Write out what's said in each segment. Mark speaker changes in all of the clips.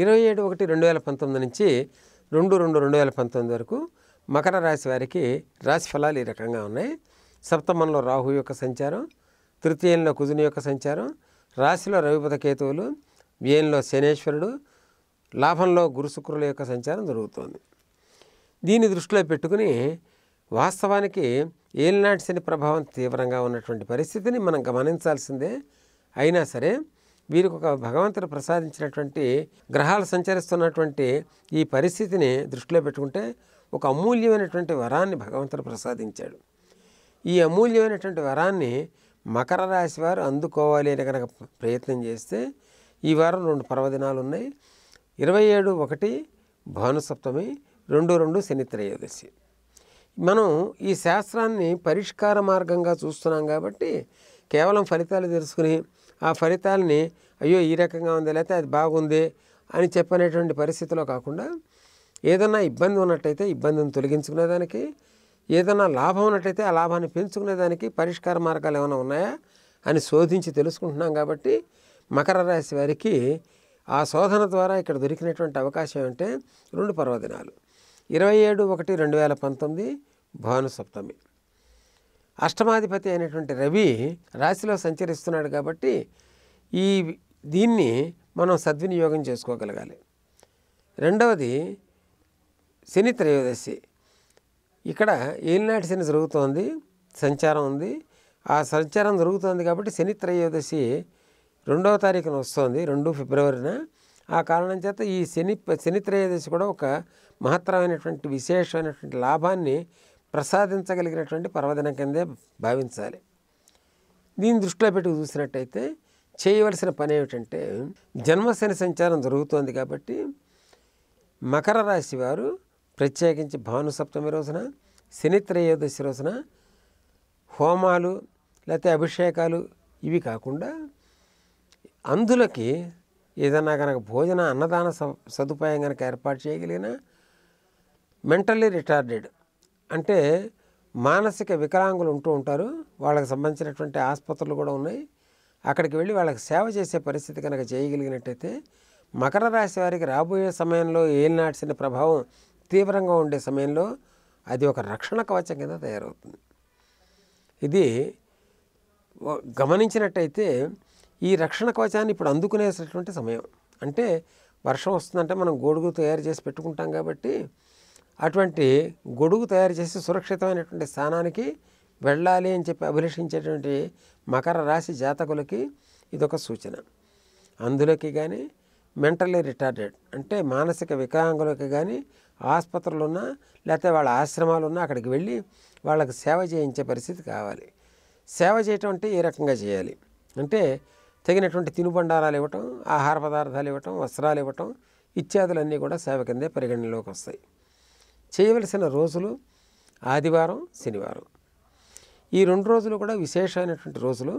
Speaker 1: (27/1/2019) నుంచి 2/2/2019 వరకు మకర రాశి వారికి రాశి ఫలాలు ఈ రకంగా ఉన్నాయి. సప్తమంలో రాహు యొక్క సంచారం, తృతీయంలో కుజుని యొక్క సంచారం, రాశిలో రవిబుధ కేతువులు, వ్యయంలో శనేశ్వరుడు, లాభంలో గురు శుక్రుల యొక్క సంచారం జరుగుతోంది. దీన్ని దృష్టిలో పెట్టుకుని వాస్తవానికి ఏలినాటి శని ప్రభావం తీవ్రంగా ఉన్నటువంటి పరిస్థితిని మనం గమనించాల్సిందే. అయినా సరే వీరికి ఒక భగవంతుడు ప్రసాదించినటువంటి గ్రహాలు సంచరిస్తున్నటువంటి ఈ పరిస్థితిని దృష్టిలో పెట్టుకుంటే ఒక అమూల్యమైనటువంటి వరాన్ని భగవంతుడు ప్రసాదించాడు. ఈ అమూల్యమైనటువంటి వరాన్ని మకర రాశి వారు అందుకోవాలి అని కనుక ప్రయత్నం చేస్తే ఈ వారం 2 పర్వదినాలు ఉన్నాయి. 27/1 భానుసప్తమి, 2/2 శని త్రయోదశి. మనం ఈ శాస్త్రాన్ని పరిష్కార మార్గంగా చూస్తున్నాం కాబట్టి కేవలం ఫలితాలు తెలుసుకుని ఆ ఫలితాలని అయ్యో ఈ రకంగా ఉంది లేకపోతే అది బాగుంది అని చెప్పనేటువంటి పరిస్థితిలో కాకుండా ఏదన్నా ఇబ్బంది ఉన్నట్టయితే ఇబ్బందిని తొలగించుకునేదానికి, ఏదన్నా లాభం ఉన్నట్టయితే ఆ లాభాన్ని పెంచుకునేదానికి పరిష్కార మార్గాలు ఏమైనా ఉన్నాయా అని శోధించి తెలుసుకుంటున్నాం. కాబట్టి మకర రాశి వారికి ఆ శోధన ద్వారా ఇక్కడ దొరికినటువంటి అవకాశం అంటే 2 పర్వదినాలు. 27/1/2019 భానుసప్తమి. అష్టమాధిపతి అయినటువంటి రవి రాశిలో సంచరిస్తున్నాడు కాబట్టి దీన్ని మనం సద్వినియోగం చేసుకోగలగాలి. రెండవది శని త్రయోదశి. ఇక్కడ ఏలినాటి శని జరుగుతోంది, సంచారం ఉంది. ఆ సంచారం జరుగుతోంది కాబట్టి శని త్రయోదశి 2వ తారీఖున వస్తుంది, 2 ఫిబ్రవరిన. ఆ కారణం చేత ఈ శని త్రయోదశి కూడా ఒక మహత్తరమైనటువంటి విశేషమైనటువంటి లాభాన్ని ప్రసాదించగలిగినటువంటి పర్వదినం కిందే భావించాలి. దీన్ని దృష్టిలో పెట్టి చూసినట్టయితే చేయవలసిన పని ఏమిటంటే జన్మశని సంచారం జరుగుతోంది కాబట్టి మకర రాశి వారు ప్రత్యేకించి భానుసప్తమి రోజున, శని త్రయోదశి రోజున హోమాలు లేకపోతే అభిషేకాలు ఇవి కాకుండా అంధులకి ఏదన్నా కనుక భోజన అన్నదాన సదుపాయం కనుక ఏర్పాటు చేయగలిగిన, మెంటల్లీ రిటార్డెడ్ అంటే మానసిక వికలాంగులు ఉంటూ ఉంటారు, వాళ్ళకి సంబంధించినటువంటి ఆసుపత్రులు కూడా ఉన్నాయి, అక్కడికి వెళ్ళి వాళ్ళకి సేవ చేసే పరిస్థితి కనుక చేయగలిగినట్టయితే మకర రాశి వారికి రాబోయే సమయంలో ఏలినాటి శని ప్రభావం తీవ్రంగా ఉండే సమయంలో అది ఒక రక్షణ కవచం కింద తయారవుతుంది. ఇది గమనించినట్టయితే ఈ రక్షణ కవచాన్ని ఇప్పుడు అందుకునేటటువంటి సమయం. అంటే వర్షం వస్తుందంటే మనం గొడుగు తయారు చేసి పెట్టుకుంటాం కాబట్టి అటువంటి గొడుగు తయారు చేసి సురక్షితమైనటువంటి స్థానానికి వెళ్ళాలి అని చెప్పి అభిలషించేటువంటి మకర రాశి జాతకులకి ఇదొక సూచన. అందులోకి కానీ మెంటల్లీ రిటార్డెడ్ అంటే మానసిక వికలాంగులకి కానీ ఆసుపత్రులు ఉన్నా లేకపోతే వాళ్ళ ఆశ్రమాలు ఉన్నా అక్కడికి వెళ్ళి వాళ్ళకి సేవ చేయించే పరిస్థితి కావాలి. సేవ చేయటం అంటే ఏ రకంగా చేయాలి అంటే తగినటువంటి తినుబండారాలు ఇవ్వటం, ఆహార పదార్థాలు ఇవ్వటం, వస్త్రాలు ఇవ్వటం ఇత్యాదులన్నీ కూడా సేవ కిందే పరిగణనలోకి వస్తాయి. చేయవలసిన రోజులు ఆదివారం, శనివారం. ఈ 2 రోజులు కూడా విశేషమైనటువంటి రోజులు.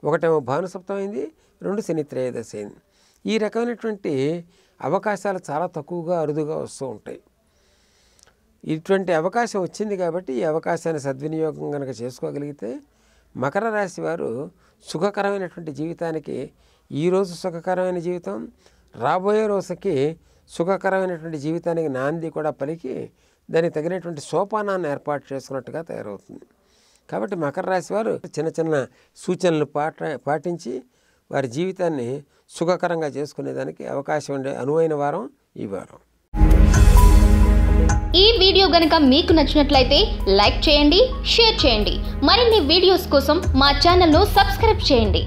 Speaker 1: ఒకటేమో భానుసప్తం అయింది, 2 శని త్రయోదశి అయింది. ఈ రకమైనటువంటి అవకాశాలు చాలా తక్కువగా అరుదుగా వస్తూ ఉంటాయి. ఇటువంటి అవకాశం వచ్చింది కాబట్టి ఈ అవకాశాన్ని సద్వినియోగం కనుక చేసుకోగలిగితే మకర రాశి వారు సుఖకరమైనటువంటి జీవితానికి, ఈరోజు సుఖకరమైన జీవితం రాబోయే రోజుకి సుఖకరమైనటువంటి జీవితానికి నాంది కూడా పలికి దానికి తగినటువంటి సోపానాన్ని ఏర్పాటు చేసుకున్నట్టుగా తయారవుతుంది. కాబట్టి మకర రాశి వారు చిన్న చిన్న సూచనలు పాటించి వారి జీవితాన్ని సుఖకరంగా చేసుకునేదానికి అవకాశం ఉండే అనువైన వారం ఈ వారం.
Speaker 2: ఈ వీడియో గనుక మీకు నచ్చినట్లయితే లైక్ చేయండి, షేర్ చేయండి. మరిన్ని వీడియోస్ కోసం మా ఛానల్ను సబ్స్క్రైబ్ చేయండి.